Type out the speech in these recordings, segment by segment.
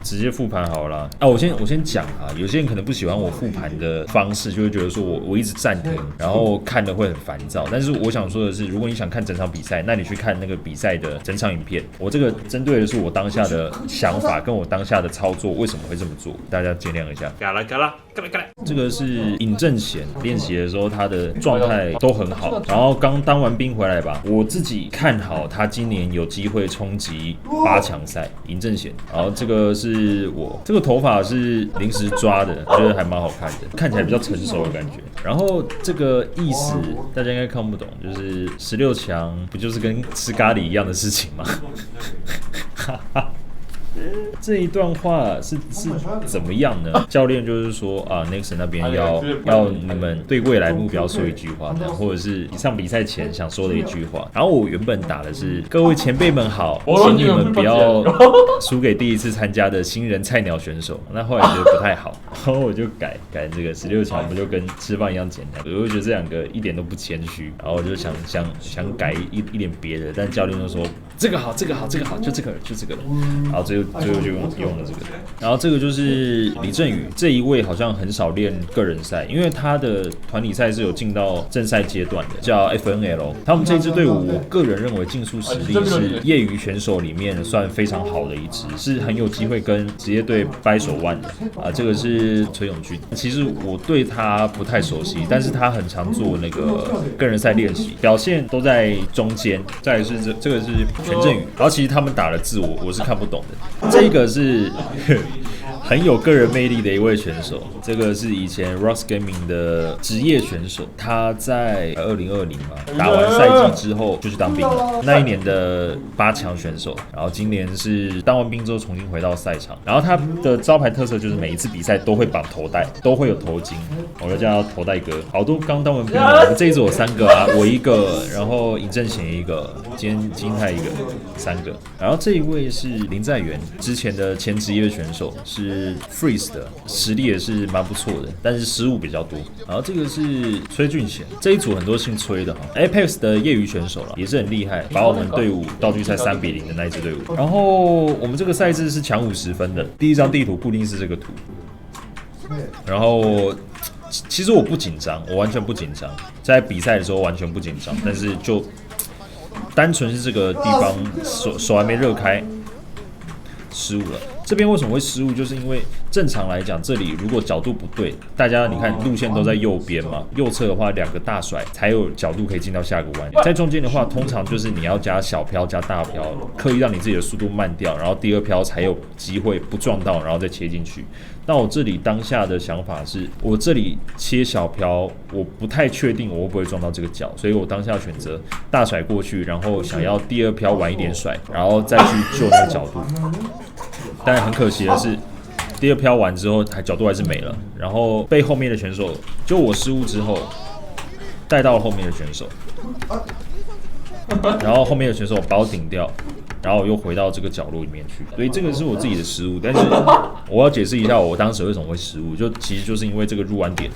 直接复盘好了啊！我先讲啊，有些人可能不喜欢我复盘的方式，就会觉得说我一直暂停，然后看的会很烦躁。但是我想说的是，如果你想看整场比赛，那你去看那个比赛的整场影片。我这个针对的是我当下的想法跟我当下的操作为什么会这么做，大家见谅一下。嘎啦。这个是尹正贤练习的时候，他的状态都很好，然后刚当完兵回来吧，我自己看好他今年有机会冲击8强赛。尹正贤，然后这个是我这个头发是临时抓的，我觉得还蛮好看的，看起来比较成熟的感觉。然后这个意思大家应该看不懂，就是16强不就是跟吃咖喱一样的事情吗？这一段话是怎么样呢？教练就是说啊 ，Nixon 那边要你们对未来目标说一句话，或者是上比赛前想说的一句话。然后我原本打的是各位前辈们好，请你们不要输给第一次参加的新人菜鸟选手。那后来觉得不太好，然后我就改这个16强不就跟吃饭一样简单？我就觉得这两个一点都不谦虚，然后我就想改一点别的，但教练就说这个好，就这个了，然后最后就用了这个。然后这个就是李振宇这一位，好像很少练个人赛，因为他的团体赛是有进到正赛阶段的，叫 FNL。他们这支队伍，我个人认为竞速实力是业余选手里面算非常好的一支，是很有机会跟职业队掰手腕的啊。这个是崔永俊，其实我对他不太熟悉，但是他很常做那个个人赛练习，表现都在中间。再来是这个是全振宇，然后其实他们打的字我是看不懂的。这个是很有个人魅力的一位选手，这个是以前 Rocks Gaming 的职业选手，他在2020嘛打完赛季之后就去当兵了，那一年的8强选手，然后今年是当完兵之后重新回到赛场，然后他的招牌特色就是每一次比赛都会绑头带，都会有头巾，我就叫他头带哥。好多刚当完兵的，这一组有3个啊，我1个，然后尹正贤1个，金泰1个，3个。然后这一位是林在元，之前的前职业选手，是 Freeze 的，实力也是蛮不错的，但是失误比较多。然后这个是崔俊贤，这一组很多姓崔的哈 ，Apex 的业余选手了，也是很厉害，把我们队伍道具赛3-0的那一支队伍。然后我们这个赛制是抢50分的，第一张地图固定是这个图。然后其实我不紧张，我完全不紧张，在比赛的时候完全不紧张，但是就单纯是这个地方手还没热开，失误了。这边为什么会失误？就是因为正常来讲，这里如果角度不对，大家你看路线都在右边嘛，右侧的话2个大甩才有角度可以进到下个弯，在中间的话，通常就是你要加小漂加大漂，刻意让你自己的速度慢掉，然后第2漂才有机会不撞到，然后再切进去。那我这里当下的想法是，我这里切小漂，我不太确定我会不会撞到这个角，所以我当下选择大甩过去，然后想要第2漂晚一点甩，然后再去救那个角度。但很可惜的是，第2漂完之后，角度还是没了，然后被后面的选手，就我失误之后，带到了后面的选手，然后后面的选手把我顶掉，然后我又回到这个角落里面去，所以这个是我自己的失误。但是我要解释一下，我当时为什么会失误，其实就是因为这个入弯点。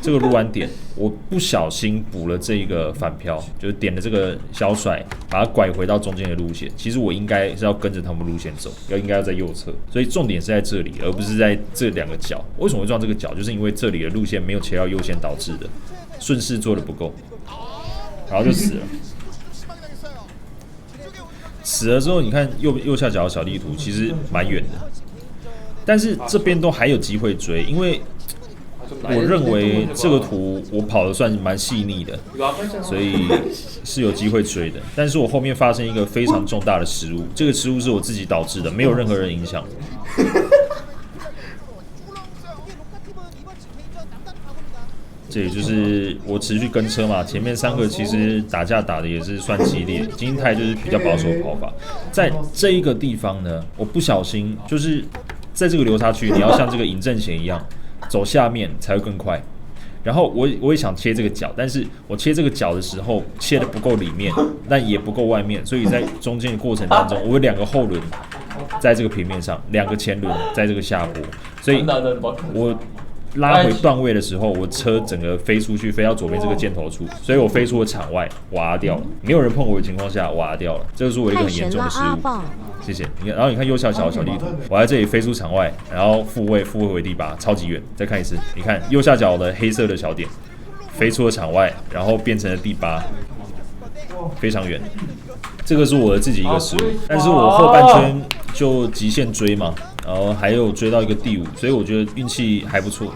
这个入弯点，我不小心补了这一个反漂，就是点了这个小甩，把它拐回到中间的路线。其实我应该是要跟着他们路线走，应该要在右侧，所以重点是在这里，而不是在这2个角。为什么会撞这个角？就是因为这里的路线没有切到右线导致的，顺势做的不够，然后就死了。死了之后，你看右下角的小地图其实蛮远的，但是这边都还有机会追，因为我认为这个图我跑的算蛮细腻的，所以是有机会追的。但是我后面发生一个非常重大的失误，这个失误是我自己导致的，没有任何人影响。这也就是我持续跟车嘛，前面3个其实打架打的也是算激烈，金泰就是比较保守的跑法。在这一个地方呢，我不小心就是在这个流差区，你要像这个尹正贤一样走下面才会更快。然后我也想切这个角，但是我切这个角的时候切的不够里面，但也不够外面，所以在中间的过程当中，我有2个后轮在这个平面上，2个前轮在这个下坡，所以我拉回段位的时候，我车整个飞出去，飞到左边这个箭头处，所以我飞出了场外，挖掉了。没有人碰我的情况下，挖掉了。这个是我一个很严重的失误。谢谢。然后你看右下角的小地图，我在这里飞出场外，然后复位回第8，超级远。再看一次，你看右下角的黑色的小点，飞出了场外，然后变成了第8，非常远。这个是我的自己一个失误，但是我后半圈就极限追嘛，然后还有追到一个第5，所以我觉得运气还不错，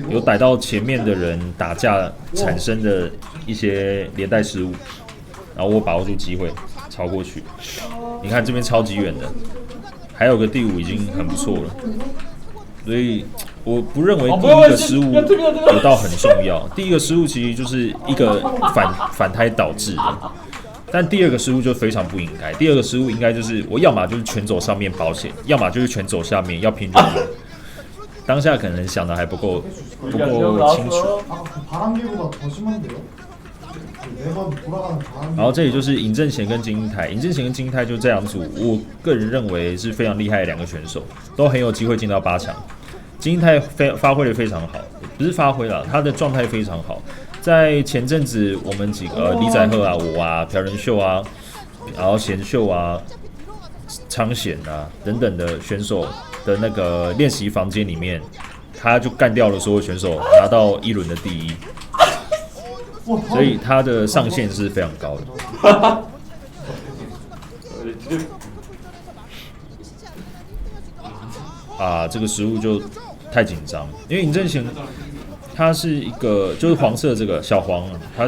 有逮到前面的人打架产生的一些连带失误，然后我把握住机会超过去。你看这边超级远的，还有个第5已经很不错了，所以我不认为第一个失误有到很重要。第一个失误其实就是一个反胎导致的。但第2个失误就非常不应该。第2个失误应该就是我要么就是全走上面保险，要么就是全走下面要拼就拼。当下可能想的还不够清楚。然后这里就是尹正贤跟金英泰，尹正贤跟金英泰就这两组，我个人认为是非常厉害的2个选手，都很有机会进到8强。金英泰发挥的非常好，不是发挥了，他的状态非常好。在前阵子，我们几个李载赫啊、我啊、朴仁秀啊，然后贤秀啊、昌显啊等等的选手的那个练习房间里面，他就干掉了所有选手，拿到1轮的第1，所以他的上限是非常高的。啊，这个失误就太紧张，因为尹正贤他是一个就是黄色这个小黄，他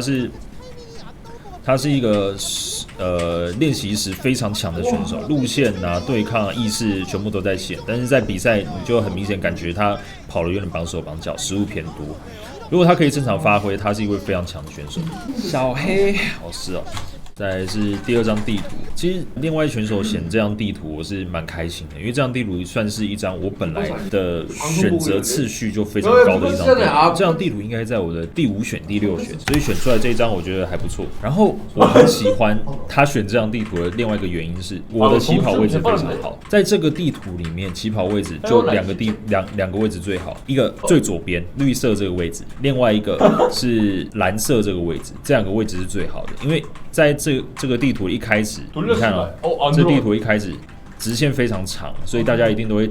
是一个练习时非常强的选手，路线啊、对抗意识全部都在线，但是在比赛你就很明显感觉他跑得有点绑手绑脚，失误偏多。如果他可以正常发挥，他是一位非常强的选手。小黑，是哦。再来是第2张地图，其实另外选手选这张地图我是蛮开心的，因为这张地图算是一张我本来的选择次序就非常高的一张地图，这张地图应该在我的第5选、第6选，所以选出来这一张我觉得还不错。然后我很喜欢他选这张地图的另外一个原因是，我的起跑位置非常好，在这个地图里面起跑位置就两个位置最好，一个最左边绿色这个位置，另外一个是蓝色这个位置，这2个位置是最好的，因为在这个地图一开始，你看这地图一开始直线非常长，所以大家一定都会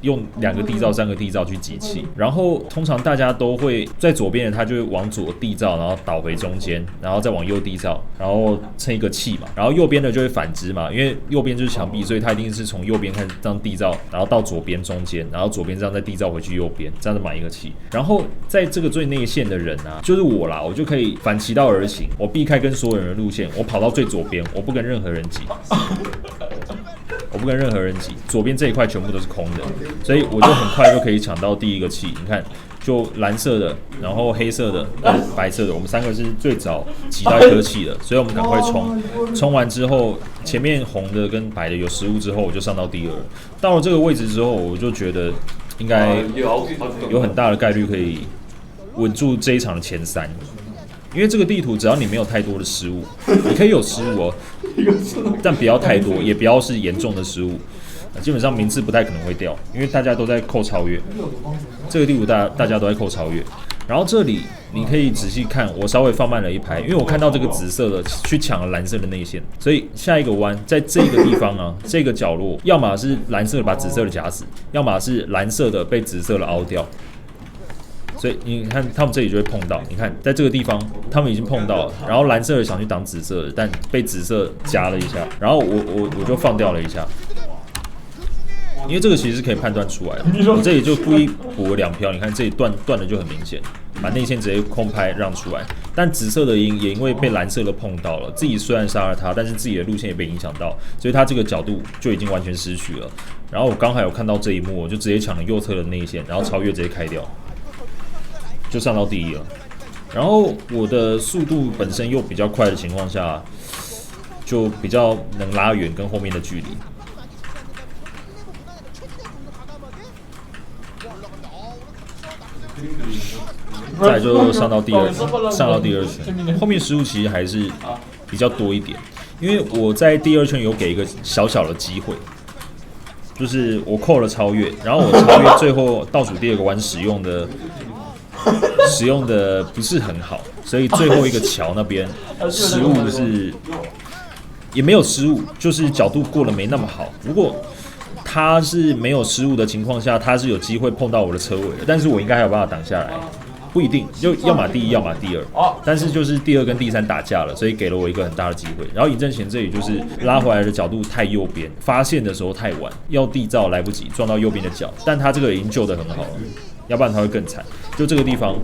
用2个地罩、3个地罩去集气。然后通常大家都会在左边的他就会往左地罩，然后倒回中间，然后再往右地罩，然后撑一个气嘛。然后右边的就会反之嘛，因为右边就是墙壁，所以他一定是从右边开始这样地罩，然后到左边中间，然后左边这样再地罩回去右边，这样子满一个气。然后在这个最内线的人啊，就是我啦，我就可以反其道而行，我避开跟所有人的路线，我跑到最左边，我不跟任何人挤。我不跟任何人挤，左边这一块全部都是空的，所以我就很快就可以抢到第1个气。你看，就蓝色的，然后黑色的跟白色的，我们3个是最早挤到1颗气的，所以我们赶快冲完之后，前面红的跟白的有失误之后，我就上到第2。到了这个位置之后，我就觉得应该有很大的概率可以稳住这一场的前3。因为这个地图只要你没有太多的失误，你可以有失误哦，但不要太多，也不要是严重的失误，基本上名次不太可能会掉，因为大家都在扣超越。这个地图大家都在扣超越，然后这里你可以仔细看，我稍微放慢了一拍，因为我看到这个紫色的去抢了蓝色的内线，所以下一个弯在这个地方啊，这个角落，要么是蓝色的把紫色的夹死，要么是蓝色的被紫色的凹掉。所以你看，他们这里就会碰到。你看，在这个地方，他们已经碰到了。然后蓝色的想去挡紫色的，但被紫色夹了一下。然后我就放掉了一下，因为这个其实是可以判断出来的。我这里就故意补了2飘，你看这里断的就很明显，把内线直接空拍让出来。但紫色的也因为被蓝色的碰到了，自己虽然杀了他，但是自己的路线也被影响到，所以他这个角度就已经完全失去了。然后我刚好有看到这一幕，我就直接抢了右侧的内线，然后超越直接开掉。就上到第1了，然后我的速度本身又比较快的情况下，就比较能拉远跟后面的距离。再来就上到第2圈，后面失误其实还是比较多一点，因为我在第2圈有给一个小小的机会。就是我扣了超越，然后我超越最后倒数第2个弯使用的不是很好，所以最后一个桥那边失误是也没有失误，就是角度过得没那么好。如果他是没有失误的情况下，他是有机会碰到我的车尾的，但是我应该还有办法挡下来。不一定，就要么第一，要么第二。但是就是第二跟第三打架了，所以给了我一个很大的机会。然后尹正贤这里就是拉回来的角度太右边，发现的时候太晚，要地造来不及，撞到右边的脚。但他这个已经救得很好了，要不然他会更惨。就这个地方，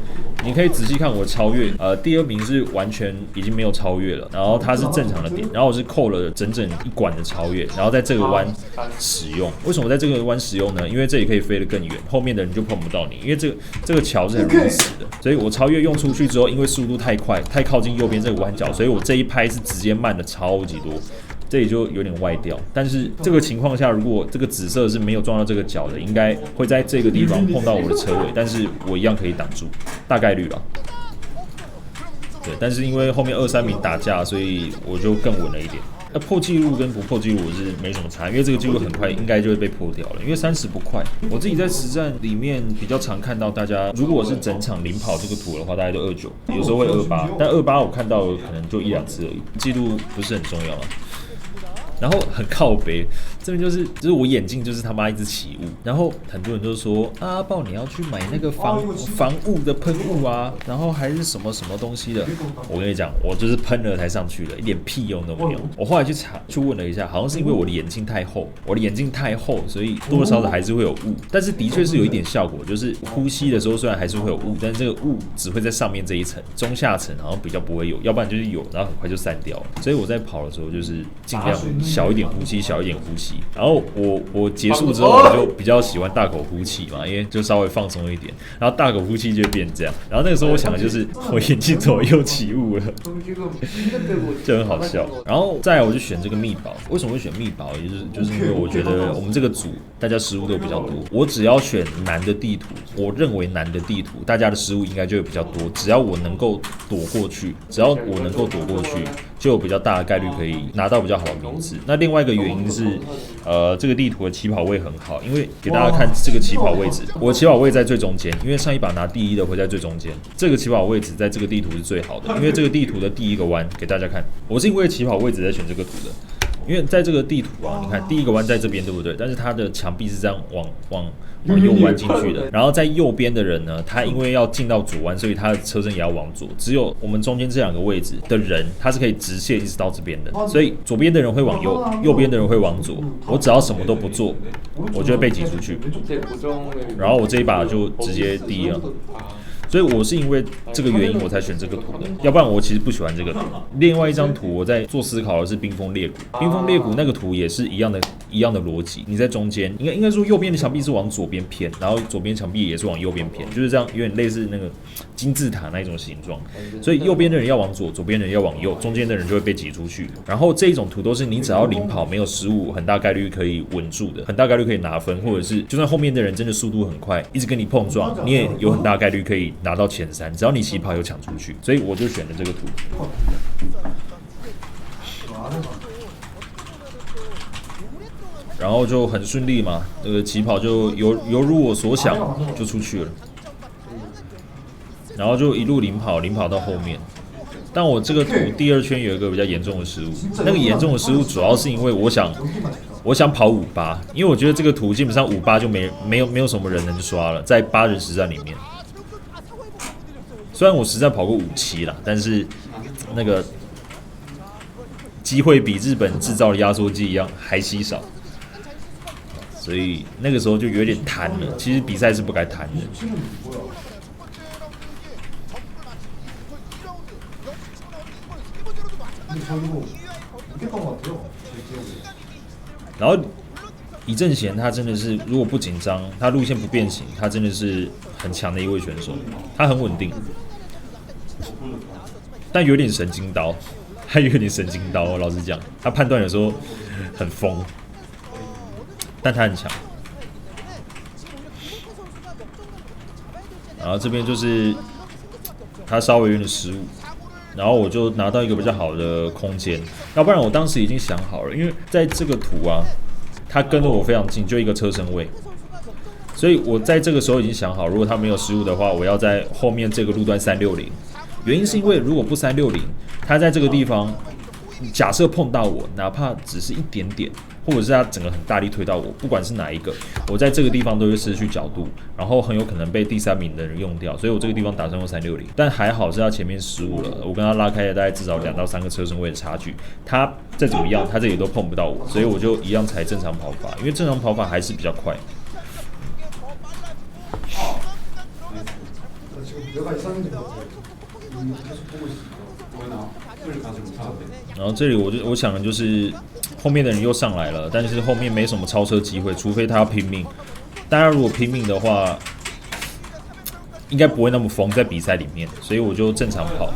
你可以仔细看我的超越，第二名是完全已经没有超越了，然后他是正常的点，然后我是扣了整整一管的超越，然后在这个弯使用。为什么在这个弯使用呢？因为这里可以飞得更远，后面的人就碰不到你，因为这个桥是很容易死的，所以我超越用出去之后，因为速度太快，太靠近右边这个弯角，所以我这一拍是直接慢的超级多。这里就有点歪掉，但是这个情况下，如果这个紫色是没有撞到这个角的，应该会在这个地方碰到我的车尾，但是我一样可以挡住，大概率啦。对，但是因为后面2、3名打架，所以我就更稳了一点。破纪录跟不破纪录我是没什么差，因为这个纪录很快应该就会被破掉了，因为30不快。我自己在实战里面比较常看到大家，如果是整场领跑这个图的话，大概都29，有时候会28，但28我看到可能就1、2次而已，纪录不是很重要了。然后很靠北，这边就是我眼镜就是他妈一直起雾，然后很多人都说阿豹你要去买那个防雾的喷雾啊，然后还是什么什么东西的。我跟你讲，我就是喷了才上去的，一点屁用都没有。我后来去问了一下，好像是因为我的眼镜太厚，所以多多少少还是会有雾，但是的确是有一点效果，就是呼吸的时候虽然还是会有雾，但是这个雾只会在上面这一层，中下层好像比较不会有，要不然就是有，然后很快就散掉了。所以我在跑的时候就是尽量小一点呼吸，然后我结束之后我就比较喜欢大口呼气嘛，因为就稍微放松一点，然后大口呼气就会变这样。然后那个时候我想的就是我眼镜怎么又起雾了，就很好笑。然后再来我就选这个密宝，为什么会选密宝？就是因为我觉得我们这个组大家失误都比较多，我只要选难的地图，我认为难的地图大家的失误应该就会比较多，只要我能够躲过去，就有比较大的概率可以拿到比较好的名次。那另外一个原因是，这个地图的起跑位很好，因为给大家看这个起跑位置，我的起跑位在最中间，因为上一把拿第一的会在最中间，这个起跑位置在这个地图是最好的，因为这个地图的第一个弯给大家看，我是因为起跑位置在选这个图的，因为在这个地图啊，你看第一个弯在这边对不对？但是它的墙壁是这样往右弯进去的，然后在右边的人呢，他因为要进到左弯，所以他的车身也要往左。只有我们中间这两个位置的人，他是可以直线一直到这边的，所以左边的人会往右，右边的人会往左。我只要什么都不做，我就会被挤出去。然后我这一把就直接第一了。所以我是因为这个原因我才选这个图的，要不然我其实不喜欢这个图。另外一张图我在做思考的是冰封裂谷，冰封裂谷那个图也是一样的逻辑。你在中间，应该说右边的墙壁是往左边偏，然后左边墙壁也是往右边偏，就是这样，有点类似那个金字塔那一种形状。所以右边的人要往左，左边的人要往右，中间的人就会被挤出去。然后这一种图都是你只要领跑没有失误，很大概率可以稳住的，很大概率可以拿分，或者是就算后面的人真的速度很快，一直跟你碰撞，你也有很大概率可以拿到前3，只要你起跑有抢出去，所以我就选了这个图。然后就很顺利嘛，这个起跑就犹如我所想，就出去了。然后就一路领跑到后面。但我这个图第2圈有一个比较严重的失误，那个严重的失误主要是因为我想跑58，因为我觉得这个图基本上58就没有什么人能刷了，在8人实战里面。虽然我实战跑过57啦，但是那个机会比日本制造的压缩机一样还稀少，所以那个时候就有点贪了。其实比赛是不该贪的。然后李正贤他真的是，如果不紧张，他路线不变形，他真的是很强的一位选手，他很稳定，但有点神经刀，老实讲，他判断有时候很疯，但他很强。然后这边就是他稍微有点失误。然后我就拿到一个比较好的空间，要不然我当时已经想好了，因为在这个图啊，他跟着我非常近，就一个车身位，所以我在这个时候已经想好，如果他没有失误的话，我要在后面这个路段360。原因是因为如果不360，他在这个地方假设碰到我，哪怕只是一点点，或者是他整个很大力推到我，不管是哪一个，我在这个地方都会失去角度，然后很有可能被第3名的人用掉，所以我这个地方打算用360，但还好是他前面失误了，我跟他拉开了大概至少2到3个车身位的差距，他再怎么样，他这里都碰不到我，所以我就一样踩正常跑法，因为正常跑法还是比较快。然后这里我想的就是后面的人又上来了，但是后面没什么超车机会，除非他要拼命。大家如果拼命的话，应该不会那么疯在比赛里面，所以我就正常跑。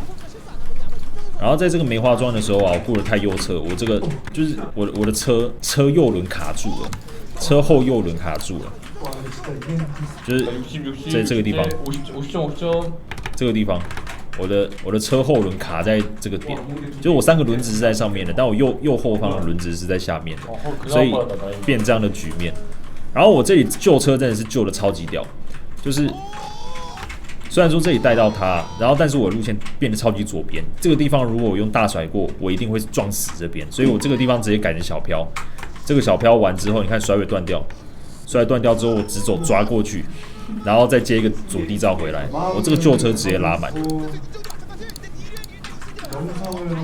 然后在这个梅花桩的时候啊，我过得太右侧，我这个就是我的车右轮卡住了，车后右轮卡住了，就是在这个地方，这个地方。我的车后轮卡在这个点，就是我3个轮子是在上面的，但我右后方的轮子是在下面的，所以变这样的局面。然后我这里救车真的是救的超级屌，就是虽然说这里带到他，然后但是我的路线变得超级左边，这个地方如果我用大甩过，我一定会撞死这边，所以我这个地方直接改成小飘。这个小飘完之后，你看甩尾断掉，甩尾断掉之后我直走抓过去。然后再接一个左地照回来，我这个旧车直接拉满。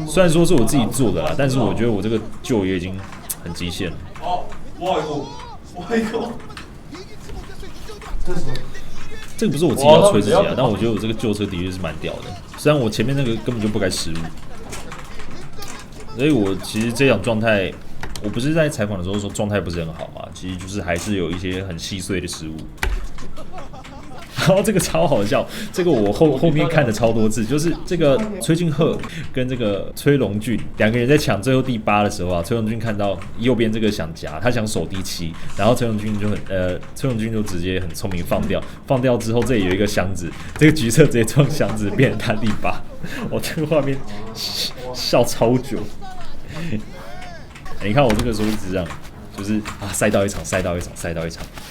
虽然说是我自己做的啦，但是我觉得我这个旧也已经很极限了。这个不是我自己要吹自己啊，但我觉得我这个旧车的确是蛮屌的。虽然我前面那个根本就不该失误，所以我其实这场状态，我不是在采访的时候说状态不是很好嘛，其实就是还是有一些很细碎的失误。然后这个超好笑，这个我后面看的超多次，就是这个崔俊赫跟这个崔龙俊2个人在抢最后第8的时候啊，崔龙俊看到右边这个想夹，他想守第7，然后崔龙俊就直接很聪明放掉之后，这里有一个箱子，这个橘色直接撞箱子，变成他第8，我这个画面笑超久。你看我这个时候一直这样。就是赛道一场。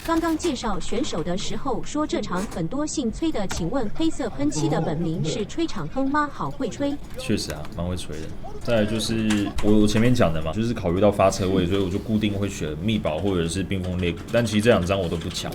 刚刚介绍选手的时候说这场很多姓崔的，请问黑色喷漆的本名是吹场哼吗？好会吹。确实啊，蛮会吹的。再来就是我前面讲的嘛，就是考虑到发车位，所以我就固定会选密宝或者是冰封裂谷，但其实这2张我都不抢。